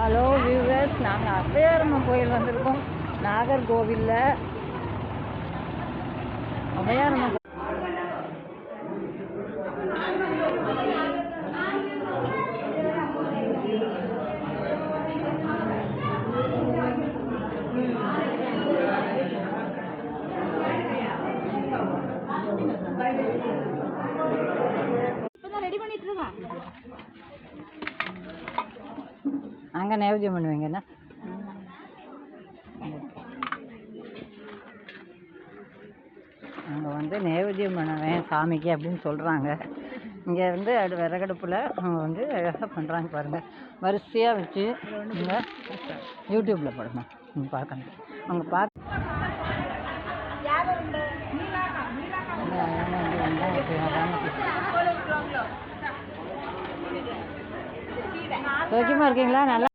Hello viewers, நாங்கள் அபயாரமம் கோயில் வந்திருக்கோம். நாகர்கோவிலில் அபயாரமம் அங்கே நைவேத்தியம் பண்ணுவீங்கன்னா அங்கே வந்து நைவேத்தியம் பண்ணுவேன் சாமிக்கு அப்படின்னு சொல்கிறாங்க. இங்கே வந்து அது விறகடுப்பில் அவங்க வந்து அழகாக பண்ணுறாங்க பாருங்கள். வரிசையாக வச்சு இங்கே யூடியூப்பில் போடணும், நீங்கள் பார்க்கணும். அவங்க பார்த்து சோக்கியமாக இருக்கீங்களா? நல்லா